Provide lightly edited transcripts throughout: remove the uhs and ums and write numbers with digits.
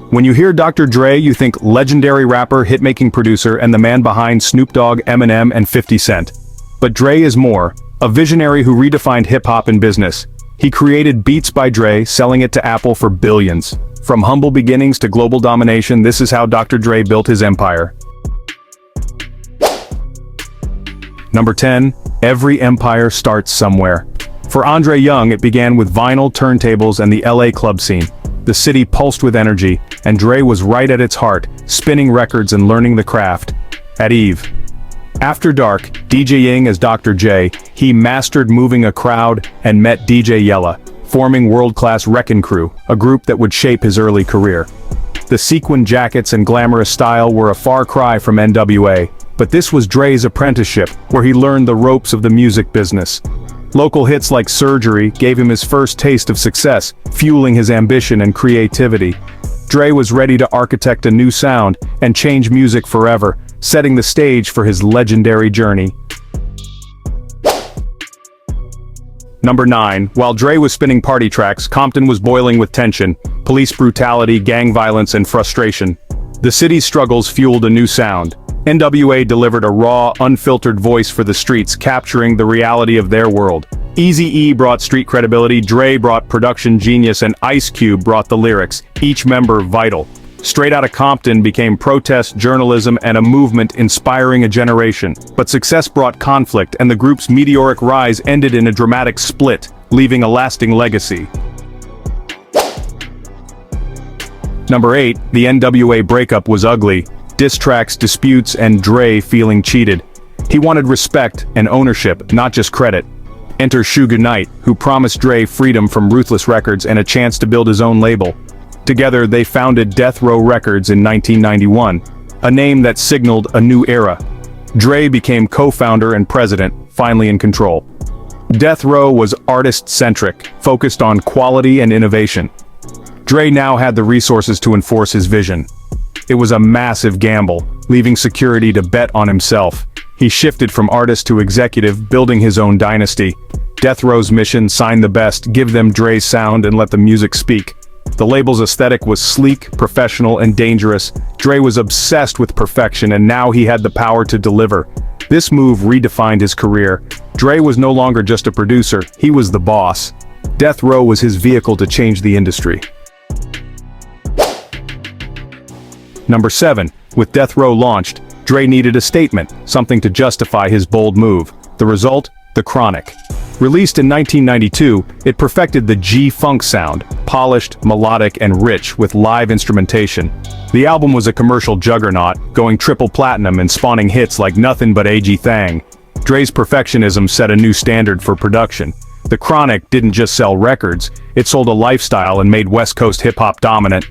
When you hear Dr. Dre, you think legendary rapper, hit-making producer, and the man behind Snoop Dogg, Eminem, and 50 Cent. But Dre is more, a visionary who redefined hip-hop and business. He created Beats by Dre, selling it to Apple for billions. From humble beginnings to global domination, this is how Dr. Dre built his empire. Number 10. Every empire starts somewhere. For Andre Young, it began with vinyl, turntables, and the LA club scene. The city pulsed with energy, and Dre was right at its heart, spinning records and learning the craft. At Eve. After dark, DJing as Dr. J, he mastered moving a crowd and met DJ Yella, forming world-class Wreckin' Crew, a group that would shape his early career. The sequin jackets and glamorous style were a far cry from N.W.A, but this was Dre's apprenticeship, where he learned the ropes of the music business. Local hits like Surgery gave him his first taste of success, fueling his ambition and creativity. Dre was ready to architect a new sound and change music forever, setting the stage for his legendary journey. Number 9. While Dre was spinning party tracks, Compton was boiling with tension, police brutality, gang violence, and frustration. The city's struggles fueled a new sound. N.W.A. delivered a raw, unfiltered voice for the streets, capturing the reality of their world. Eazy-E brought street credibility, Dre brought production genius, and Ice Cube brought the lyrics, each member vital. Straight Outta Compton became protest, journalism, and a movement inspiring a generation. But success brought conflict, and the group's meteoric rise ended in a dramatic split, leaving a lasting legacy. Number 8. The N.W.A. breakup was ugly. Diss tracks, disputes, and Dre feeling cheated. He wanted respect and ownership, not just credit. Enter Suge Knight, who promised Dre freedom from Ruthless Records and a chance to build his own label. Together, they founded Death Row Records in 1991, a name that signaled a new era. Dre became co-founder and president, finally in control. Death Row was artist-centric, focused on quality and innovation. Dre now had the resources to enforce his vision. It was a massive gamble, leaving security to bet on himself. He shifted from artist to executive, building his own dynasty. Death Row's mission: sign the best, give them Dre's sound, and let the music speak. The label's aesthetic was sleek, professional, and dangerous. Dre was obsessed with perfection, and now he had the power to deliver. This move redefined his career. Dre was no longer just a producer, he was the boss. Death Row was his vehicle to change the industry. Number 7. With Death Row launched, Dre needed a statement, something to justify his bold move. The result? The Chronic. Released in 1992, it perfected the G-Funk sound, polished, melodic, and rich with live instrumentation. The album was a commercial juggernaut, going triple platinum and spawning hits like Nothing But A.G. Thang. Dre's perfectionism set a new standard for production. The Chronic didn't just sell records, it sold a lifestyle and made West Coast hip-hop dominant.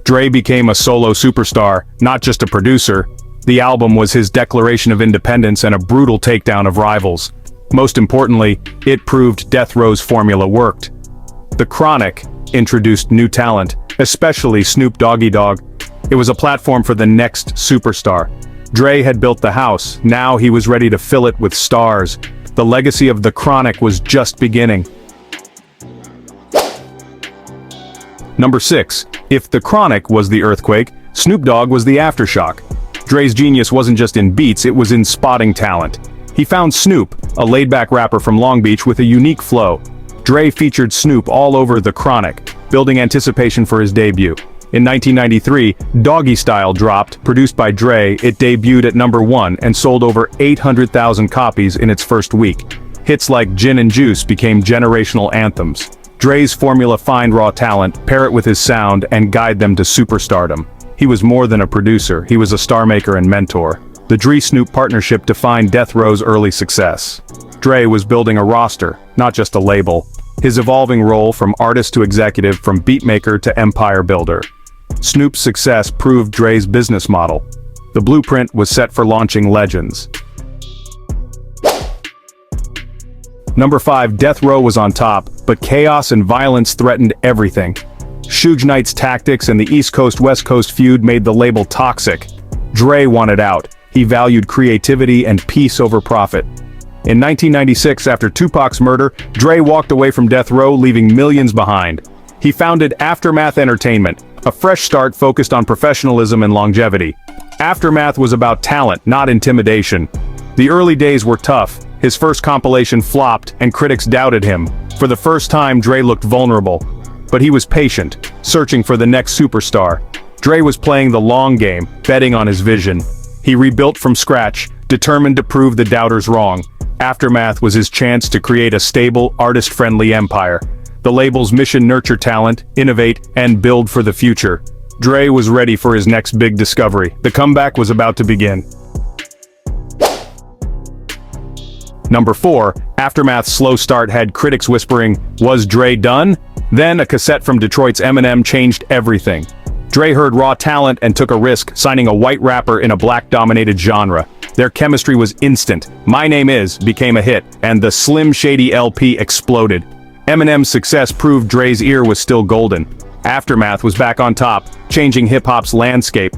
Dre became a solo superstar, not just a producer. The album was his declaration of independence and a brutal takedown of rivals. Most importantly, it proved Death Row's formula worked. The Chronic introduced new talent, especially Snoop Doggy Dogg. It was a platform for the next superstar. Dre had built the house, now he was ready to fill it with stars. The legacy of The Chronic was just beginning. Number 6. If The Chronic was the earthquake, Snoop Dogg was the aftershock. Dre's genius wasn't just in beats, it was in spotting talent. He found Snoop, a laid-back rapper from Long Beach with a unique flow. Dre featured Snoop all over The Chronic, building anticipation for his debut. In 1993, Doggy Style dropped, produced by Dre. It debuted at number 1 and sold over 800,000 copies in its first week. Hits like Gin and Juice became generational anthems. Dre's formula: find raw talent, pair it with his sound, and guide them to superstardom. He was more than a producer, he was a star maker and mentor. The Dre-Snoop partnership defined Death Row's early success. Dre was building a roster, not just a label. His evolving role from artist to executive, from beatmaker to empire builder. Snoop's success proved Dre's business model. The blueprint was set for launching legends. Number 5. Death Row was on top, but chaos and violence threatened everything. Suge Knight's tactics and the East Coast-West Coast feud made the label toxic. Dre wanted out. He valued creativity and peace over profit. In 1996, after Tupac's murder, Dre walked away from Death Row, leaving millions behind. He founded Aftermath Entertainment, a fresh start focused on professionalism and longevity. Aftermath was about talent, not intimidation. The early days were tough. His first compilation flopped, and critics doubted him. For the first time, Dre looked vulnerable. But he was patient, searching for the next superstar. Dre was playing the long game, betting on his vision. He rebuilt from scratch, determined to prove the doubters wrong. Aftermath was his chance to create a stable, artist-friendly empire. The label's mission: nurture talent, innovate, and build for the future. Dre was ready for his next big discovery. The comeback was about to begin. Number 4, Aftermath's slow start had critics whispering, "Was Dre done?" Then a cassette from Detroit's Eminem changed everything. Dre heard raw talent and took a risk, signing a white rapper in a black-dominated genre. Their chemistry was instant. My Name Is became a hit, and the Slim Shady LP exploded. Eminem's success proved Dre's ear was still golden. Aftermath was back on top, changing hip-hop's landscape.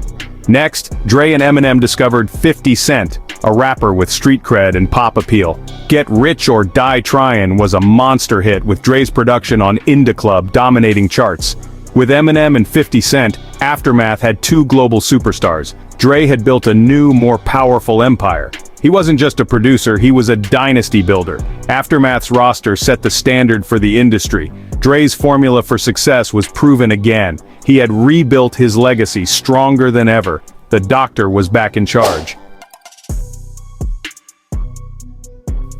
Next, Dre and Eminem discovered 50 Cent, a rapper with street cred and pop appeal. Get Rich or Die Tryin' was a monster hit, with Dre's production on Indie Club dominating charts. With Eminem and 50 Cent, Aftermath had two global superstars. Dre had built a new, more powerful empire. He wasn't just a producer, he was a dynasty builder. Aftermath's roster set the standard for the industry. Dre's formula for success was proven again. He had rebuilt his legacy stronger than ever. The Doctor was back in charge.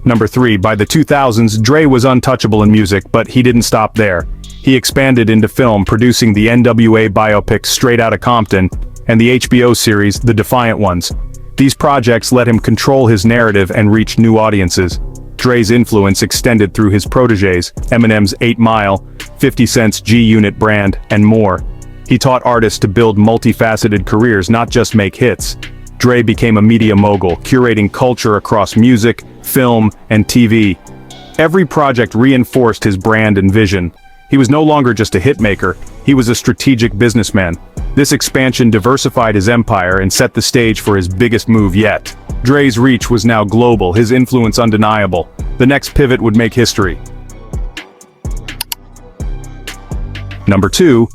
Number 3, by the 2000s, Dre was untouchable in music, but he didn't stop there. He expanded into film, producing the N.W.A. biopic Straight Outta Compton and the HBO series The Defiant Ones. These projects let him control his narrative and reach new audiences. Dre's influence extended through his protégés, Eminem's 8 Mile, 50 Cent's G-Unit brand, and more. He taught artists to build multifaceted careers, not just make hits. Dre became a media mogul, curating culture across music, film, and TV. Every project reinforced his brand and vision. He was no longer just a hitmaker, he was a strategic businessman. This expansion diversified his empire and set the stage for his biggest move yet. Dre's reach was now global, his influence undeniable. The next pivot would make history. Number 2,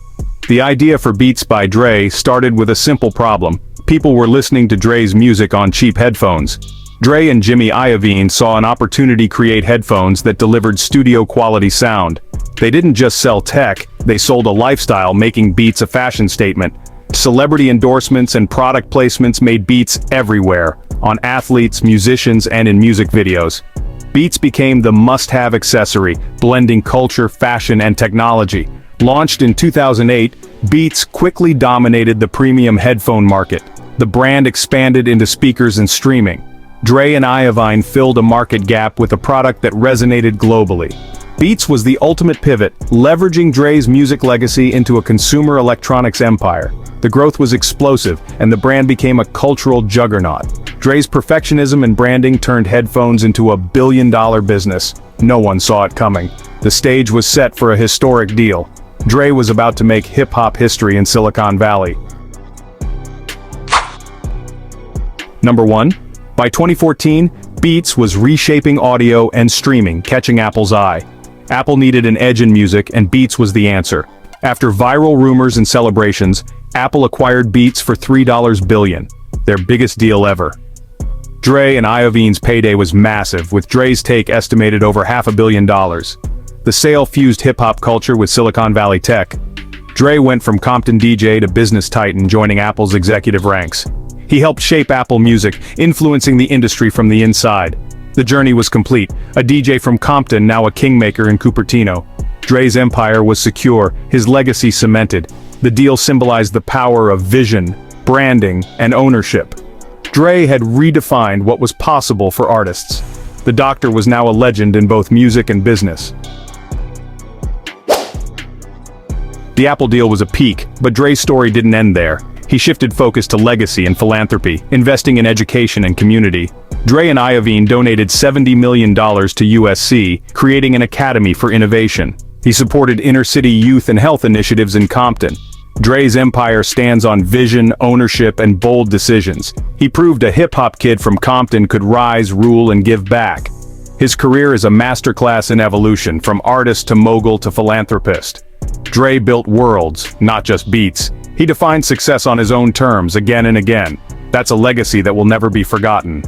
the idea for Beats by Dre started with a simple problem. People were listening to Dre's music on cheap headphones. Dre and Jimmy Iovine saw an opportunity to create headphones that delivered studio-quality sound. They didn't just sell tech, they sold a lifestyle, making Beats a fashion statement. Celebrity endorsements and product placements made Beats everywhere, on athletes, musicians, and in music videos. Beats became the must-have accessory, blending culture, fashion, and technology. Launched in 2008, Beats quickly dominated the premium headphone market. The brand expanded into speakers and streaming. Dre and Iovine filled a market gap with a product that resonated globally. Beats was the ultimate pivot, leveraging Dre's music legacy into a consumer electronics empire. The growth was explosive, and the brand became a cultural juggernaut. Dre's perfectionism and branding turned headphones into a billion-dollar business. No one saw it coming. The stage was set for a historic deal. Dre was about to make hip-hop history in Silicon Valley. Number 1. By 2014, Beats was reshaping audio and streaming, catching Apple's eye. Apple needed an edge in music, and Beats was the answer. After viral rumors and celebrations, Apple acquired Beats for $3 billion, their biggest deal ever. Dre and Iovine's payday was massive, with Dre's take estimated over $500 million. The sale fused hip-hop culture with Silicon Valley tech. Dre went from Compton DJ to business titan, joining Apple's executive ranks. He helped shape Apple Music, influencing the industry from the inside. The journey was complete, a DJ from Compton, now a kingmaker in Cupertino. Dre's empire was secure, his legacy cemented. The deal symbolized the power of vision, branding, and ownership. Dre had redefined what was possible for artists. The Doctor was now a legend in both music and business. The Apple deal was a peak, but Dre's story didn't end there. He shifted focus to legacy and philanthropy, investing in education and community. Dre and Iovine donated $70 million to USC, creating an academy for innovation. He supported inner-city youth and health initiatives in Compton. Dre's empire stands on vision, ownership, and bold decisions. He proved a hip-hop kid from Compton could rise, rule, and give back. His career is a masterclass in evolution, from artist to mogul to philanthropist. Dre built worlds, not just beats. He defined success on his own terms again and again. That's a legacy that will never be forgotten.